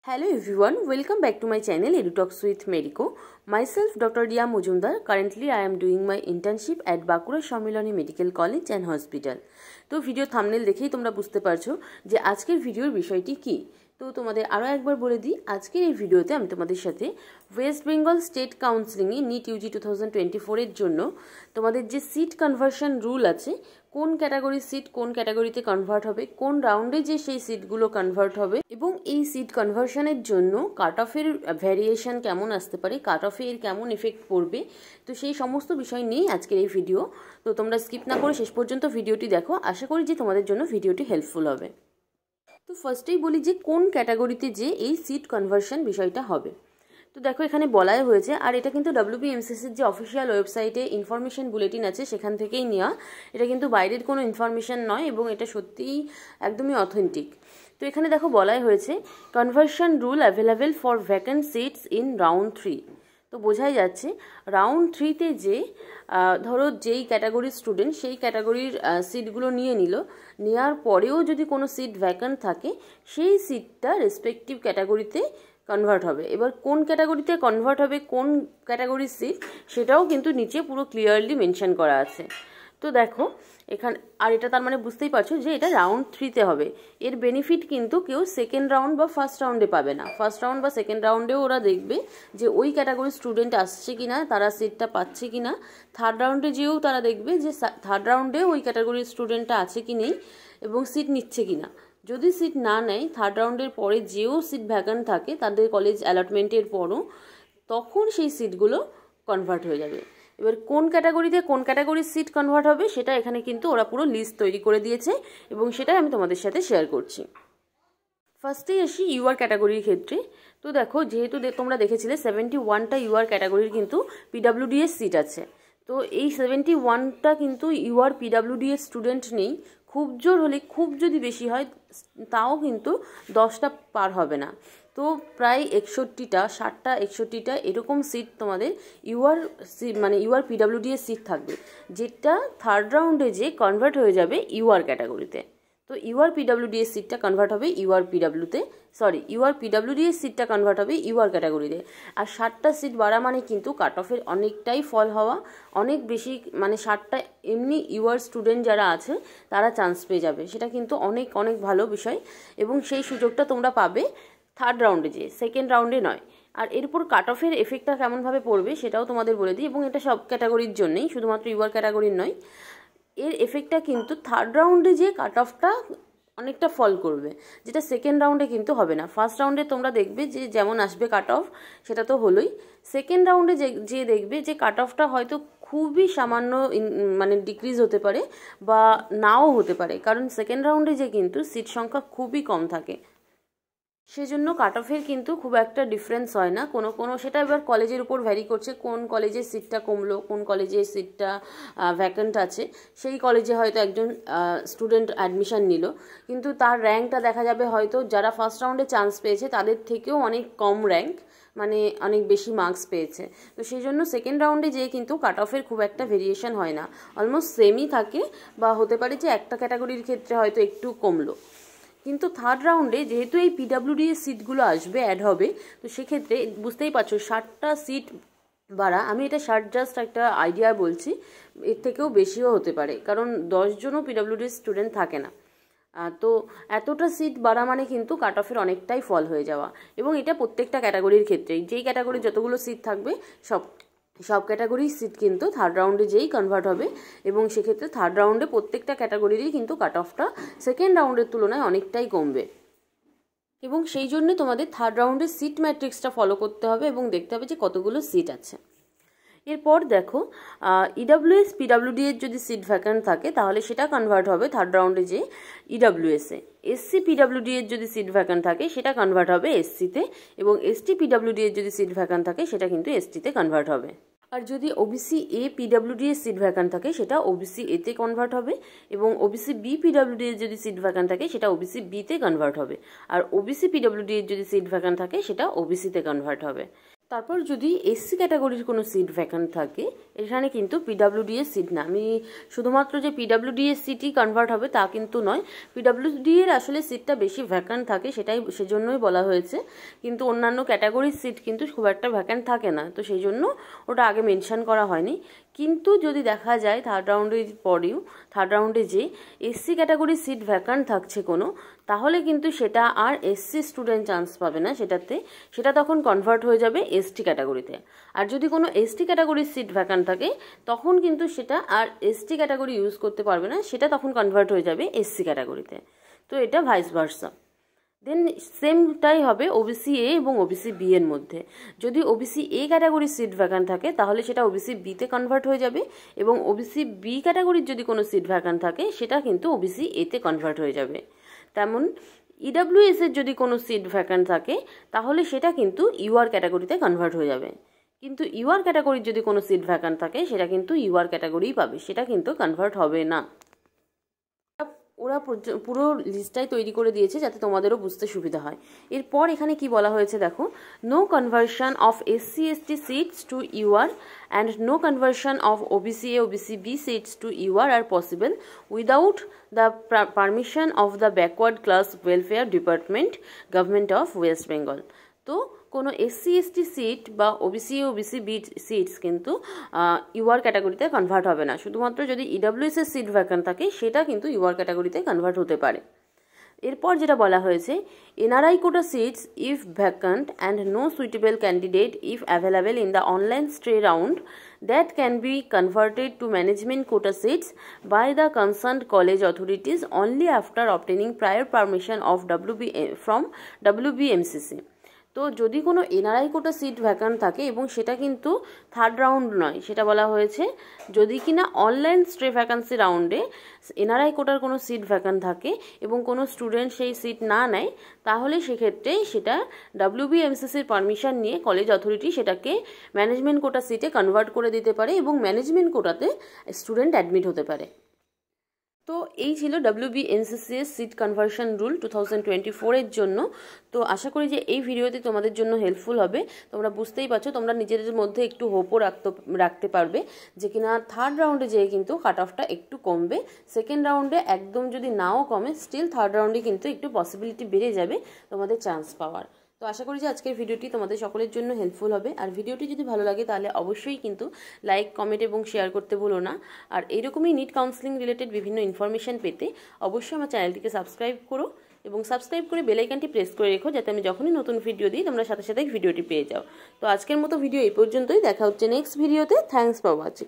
Hello everyone, welcome back to my channel EduTalks with Medico. Myself Dr. Riya Mujumdar. Currently I am doing my internship at Bakura Sammiloni Medical College and Hospital. তো video thumbnail দেখেই তোমরা বুঝতে পারছো যে আজকের ভিডিওর বিষয়টি কি। তো তোমাদের আরো একবার বলে দিই, আজকের এই ভিডিওতে আমি তোমাদের সাথে ওয়েস্ট বেঙ্গল স্টেট কাউন্সিলিং এ নিট ইউজি 2024 এর জন্য তোমাদের যে সিট কনভার্সন রুল আছে, কোন ক্যাটাগরির সিট কোন ক্যাটাগরিতে কনভার্ট হবে, কোন রাউন্ডে যে সেই সিটগুলো কনভার্ট হবে এবং এই সিট কনভার্সনের জন্য কাট অফের ভ্যারিয়েশন কেমন আসতে পারে, কাট অফে এর কেমন এফেক্ট পড়বে, তো সেই সমস্ত বিষয় নিয়েই আজকের এই ভিডিও। তো তোমরা স্কিপ না করে শেষ পর্যন্ত ভিডিওটি দেখো, আশা করি যে তোমাদের জন্য ভিডিওটি হেল্পফুল হবে। তো ফার্স্টেই বলি যে কোন ক্যাটাগরিতে যে এই সিট কনভার্সন বিষয়টা হবে। তো দেখো এখানে বলাই হয়েছে, আর এটা কিন্তু WBMCS-এর যে অফিসিয়াল ওয়েবসাইটে ইনফরমেশন বুলেটিন আছে সেখান থেকেই নেওয়া, এটা কিন্তু বাইরের কোনো ইনফরমেশন নয় এবং এটা সত্যিই একদমই অথেন্টিক। তো এখানে দেখো বলাই হয়েছে conversion rule available for vacant seats in round 3। তো বোঝাই যাচ্ছে রাউন্ড 3তে যে ধরো যেই ক্যাটাগরির স্টুডেন্ট সেই ক্যাটাগরির সিটগুলো নেওয়ার পরেও যদি কোনো সিট ভ্যাকেন্ট থাকে সেই সিটটা রেসপেক্টিভ ক্যাটাগরিতে কনভার্ট হবে। এবার কোন ক্যাটাগরিতে কনভার্ট হবে, কোন ক্যাটাগরির সিট, সেটাও কিন্তু নিচে পুরো ক্লিয়ারলি মেনশন করা আছে। তো দেখো এখানে, আর এটা তার মানে বুঝতেই পারছো যে এটা রাউন্ড 3তে হবে। এর বেনিফিট কিন্তু কেউ সেকেন্ড রাউন্ড বা ফার্স্ট রাউন্ডে পাবে না। ফার্স্ট রাউন্ড বা সেকেন্ড রাউন্ডেও ওরা দেখবে যে ওই ক্যাটাগরির স্টুডেন্ট আসছে কিনা, তারা সিটটা পাচ্ছে কিনা। থার্ড রাউন্ডে যেও তারা দেখবে যে থার্ড রাউন্ডে ওই ক্যাটাগরির স্টুডেন্টটা আছে কি নেই এবং সিট নিচ্ছে কিনা। যদি সিট না নেয়, থার্ড রাউন্ডের পরে যেও সিট ভ্যাকান্ট থাকে তাদের কলেজ অ্যালটমেন্টের পরও, তখন সেই সিটগুলো কনভার্ট হয়ে যাবে। এবার কোন ক্যাটাগরিতে কোন ক্যাটাগরির সিট কনভার্ট হবে সেটা এখানে কিন্তু ওরা পুরো লিস্ট তৈরি করে দিয়েছে এবং সেটাই আমি তোমাদের সাথে শেয়ার করছি। ফার্স্টেই আসি ইউআর ক্যাটাগরির ক্ষেত্রে। তো দেখো যেহেতু তোমরা দেখেছিলে 71টা ইউআর ক্যাটাগরির কিন্তু PWDS সিট আছে। তো এই 71টা কিন্তু ইউআর PWDS স্টুডেন্ট নেই। খুব জোর হলে, খুব যদি বেশি হয় তাও কিন্তু 10টা পার হবে না। তো প্রায় 61টা, 60টা 61টা এরকম সিট তোমাদের ইউআর PWDS সিট থাকবে, যেটা থার্ড রাউন্ডে যে কনভার্ট হয়ে যাবে ইউআর ক্যাটাগরিতে। তো ইউআর PWDS সিটটা কনভার্ট হবে ইউআর PWDS সিটটা কনভার্ট হবে ইউআর ক্যাটাগরিতে। আর 60টা সিট বাড়া মানে কিন্তু কাট অফের অনেকটাই ফল হওয়া, অনেক বেশি, মানে 60টা এমনি ইউআর স্টুডেন্ট যারা আছে তারা চান্স পেয়ে যাবে, সেটা কিন্তু অনেক অনেক ভালো বিষয় এবং সেই সুযোগটা তোমরা পাবে থার্ড রাউন্ডে, যে সেকেন্ড রাউন্ডে নয়। আর এরপর কাট অফের এফেক্টটা কেমনভাবে পড়বে সেটাও তোমাদের বলে দিই, এবং এটা সব ক্যাটাগরির জন্যই, শুধুমাত্র ইউআর ক্যাটাগরির নয়। এর এফেক্টটা কিন্তু থার্ড রাউন্ডে যে কাট অফটা অনেকটা ফল করবে, যেটা সেকেন্ড রাউন্ডে কিন্তু হবে না। ফার্স্ট রাউন্ডে তোমরা দেখবে যে যেমন আসবে কাট অফ, সেটা তো হলোই। সেকেন্ড রাউন্ডে যে দেখবে যে কাট অফটা হয়তো খুবই সামান্য মানে ডিক্রিজ হতে পারে বা নাও হতে পারে, কারণ সেকেন্ড রাউন্ডে যে কিন্তু সিট সংখ্যা খুবই কম থাকে, সেজন্য কাট অফের কিন্তু খুব একটা ডিফারেন্স হয় না কোনো। সেটা এবার কলেজের উপর ভ্যারি করছে, কোন কলেজের সিটটা কমলো, কোন কলেজের সিটটা ভ্যাকেন্ট আছে। সেই কলেজে হয়তো একজন স্টুডেন্ট অ্যাডমিশন নিল, কিন্তু তার র্যাঙ্কটা দেখা যাবে হয়তো যারা ফার্স্ট রাউন্ডে চান্স পেয়েছে তাদের থেকেও অনেক কম র্যাঙ্ক, মানে অনেক বেশি মার্কস পেয়েছে। তো সেই জন্য সেকেন্ড রাউন্ডে যেয়ে কিন্তু কাট অফের খুব একটা ভেরিয়েশন হয় না, অলমোস্ট সেমই থাকে, বা হতে পারে যে একটা ক্যাটাগরির ক্ষেত্রে হয়তো একটু কমলো। কিন্তু থার্ড রাউন্ডে যেহেতু এই PWDS সিটগুলো আসবে, অ্যাড হবে, তো সেক্ষেত্রে বুঝতেই পারছো 60টা সিট বাড়া, আমি এটা 60 জাস্ট একটা আইডিয়া বলছি, এর থেকেও বেশিও হতে পারে, কারণ 10 জনও PWDS স্টুডেন্ট থাকে না। তো এতটা সিট বাড়া মানে কিন্তু কাট অফের অনেকটাই ফল হয়ে যাওয়া, এবং এটা প্রত্যেকটা ক্যাটাগরির ক্ষেত্রেই, যেই ক্যাটাগরির যতগুলো সিট থাকবে সব ক্যাটাগরির সিট কিন্তু থার্ড রাউন্ডে যেই কনভার্ট হবে, এবং সেক্ষেত্রে থার্ড রাউন্ডে প্রত্যেকটা ক্যাটাগরিরই কিন্তু কাট অফটা সেকেন্ড রাউন্ডের তুলনায় অনেকটাই কমবে। এবং সেই জন্য তোমাদের থার্ড রাউন্ডের সিট ম্যাট্রিক্সটা ফলো করতে হবে এবং দেখতে হবে যে কতগুলো সিট আছে। এরপর দেখো EWS PWD এর যদি সিট ভ্যাকান্ট থাকে তাহলে সেটা কনভার্ট হবে থার্ড রাউন্ডে যে EWS এ। SC PWD এর যদি সিট ভ্যাকান্ট থাকে সেটা কনভার্ট হবে SC তে, এবং ST PWD এর যদি সিট ভ্যাকান্ট থাকে সেটা কিন্তু ST তে কনভার্ট হবে। আর যদি OBC A PWD এর সিট ভ্যাকান্ট থাকে সেটা OBC A তে কনভার্ট হবে, এবং OBC B PWD এর যদি সিট ভ্যাকান্ট থাকে সেটা OBC B তে কনভার্ট হবে, আর OBC PWD এর যদি সিট ভ্যাকান্ট থাকে সেটা OBC তে কনভার্ট হবে। তারপর যদি এসসি ক্যাটাগরির কোনো সিট ভ্যাকান্ট থাকে, এখানে কিন্তু পিডাব্লিউডি এর সিট না, আমি শুধুমাত্র যে পিডাব্লিউডি এর সিটই কনভার্ট হবে তা কিন্তু নয়, পিডাব্লিউডি এর আসলে সিটটা বেশি ভ্যাকান্ট থাকে, সেজন্যই বলা হয়েছে, কিন্তু অন্যান্য ক্যাটাগরির সিট কিন্তু খুব একটা ভ্যাকান্ট থাকে না, তো সেই জন্য ওটা আগে মেনশন করা হয়নি। কিন্তু যদি দেখা যায় থার্ড রাউন্ডে যে এসসি ক্যাটাগরির সিট ভ্যাকান্ট থাকছে কোনো, তাহলে কিন্তু সেটা আর এসসি স্টুডেন্ট চান্স পাবে না সেটাতে, সেটা তখন কনভার্ট হয়ে যাবে এসটি ক্যাটাগরিতে। আর যদি কোনো এসটি ক্যাটাগরির সিট ভ্যাকান্ট থাকে তখন কিন্তু সেটা আর এসটি ক্যাটাগরি ইউজ করতে পারবে না, সেটা তখন কনভার্ট হয়ে যাবে এসসি ক্যাটাগরিতে। তো এটা ভাইস ভার্সা। দেন সেমটাই হবে ওবিসি এ এবং ওবিসি বি এর মধ্যে। যদি ওবিসি এ ক্যাটাগরির সিট ভ্যাকান্ট থাকে তাহলে সেটা ওবিসি বিতে কনভার্ট হয়ে যাবে, এবং ওবিসি বি ক্যাটাগরির যদি কোনো সিট ভ্যাকান্ট থাকে সেটা কিন্তু ওবিসি এতে কনভার্ট হয়ে যাবে। তেমন ইডাব্লিউএস এর যদি কোনো সিট ভ্যাকান্ট থাকে তাহলে সেটা কিন্তু ইউআর ক্যাটাগরিতে কনভার্ট হয়ে যাবে, কিন্তু ইউআর ক্যাটাগরির যদি কোনো সিট ভ্যাকান্ট থাকে সেটা কিন্তু ইউআর ক্যাটাগরিই পাবে, সেটা কিন্তু কনভার্ট হবে না। ওরা পুরো লিস্টটাই তৈরি করে দিয়েছে যাতে তোমাদেরও বুঝতে সুবিধা হয়। এরপর এখানে কি বলা হয়েছে দেখো, no conversion of SC ST seats to UR and no conversion of OBC A OBC B seats to UR are possible without the permission of the backward class welfare department, government of West Bengal. তো কোনো SC ST seat বা OBC OBC B seats কিন্তু UR ক্যাটাগরিতে কনভার্ট হবে না, শুধুমাত্র যদি ইডাব্লিউএস এর সিট ভ্যাকান্ট থাকে সেটা কিন্তু ইউআর ক্যাটাগরিতে কনভার্ট হতে পারে। এরপর যেটা বলা হয়েছে, NRI quota seats if vacant and no suitable candidate if available in the online stray round that can be converted to management quota seats by the concerned college authorities only after obtaining prior permission of from WBMCC। তো যদি কোনো NRI কোটা seat vacant থাকে এবং সেটা কিন্তু third round নয়, সেটা বলা হয়েছে যদি কিনা অনলাইন স্ট্রে ভ্যাকান্সি রাউন্ডে এনআরআই কোটার কোনো সিট ভ্যাকান্ট থাকে এবং কোনো স্টুডেন্ট সেই সিট না নেয়, তাহলে সেক্ষেত্রে সেটা WBMCCর পারমিশন নিয়ে কলেজ অথরিটি সেটাকে ম্যানেজমেন্ট কোটা সিটে কনভার্ট করে দিতে পারে এবং ম্যানেজমেন্ট কোটাতে স্টুডেন্ট অ্যাডমিট হতে পারে। তো এই ছিল WBMCC এর সিট কনভার্সন রুল 2024 এর জন্য। তো আশা করি যে এই ভিডিওতে তোমাদের জন্য হেল্পফুল হবে। তোমরা বুঝতেই পারছো, তোমরা নিজেদের মধ্যে একটু হোপও রাখতে পারবে যে কিনা থার্ড রাউন্ডে যেয়ে কিন্তু কাট অফটা একটু কমবে, সেকেন্ড রাউন্ডে একদম যদি নাও কমে স্টিল থার্ড রাউন্ডে কিন্তু একটু পসিবিলিটি বেড়ে যাবে তোমাদের চান্স পাওয়ার। তো আশা করি যে আজকের ভিডিওটি তোমাদের সকলের জন্য হেল্পফুল হবে। আর ভিডিওটি যদি ভালো লাগে তাহলে অবশ্যই কিন্তু লাইক, কমেন্ট এবং শেয়ার করতে ভুলো না। আর এইরকমই নিট কাউন্সেলিং রিলেটেড বিভিন্ন ইনফরমেশন পেতে অবশ্যই আমার চ্যানেলটিকে সাবস্ক্রাইব করো এবং সাবস্ক্রাইব করে বেল আইকনটি প্রেস করে রেখো যাতে আমি যখনই নতুন ভিডিও দিই তোমরা সাথে সাথে ভিডিওটি পেয়ে যাও। তো আজকের মতো ভিডিও এই পর্যন্তই, দেখা হচ্ছে নেক্সট ভিডিওতে। Thanks for watching.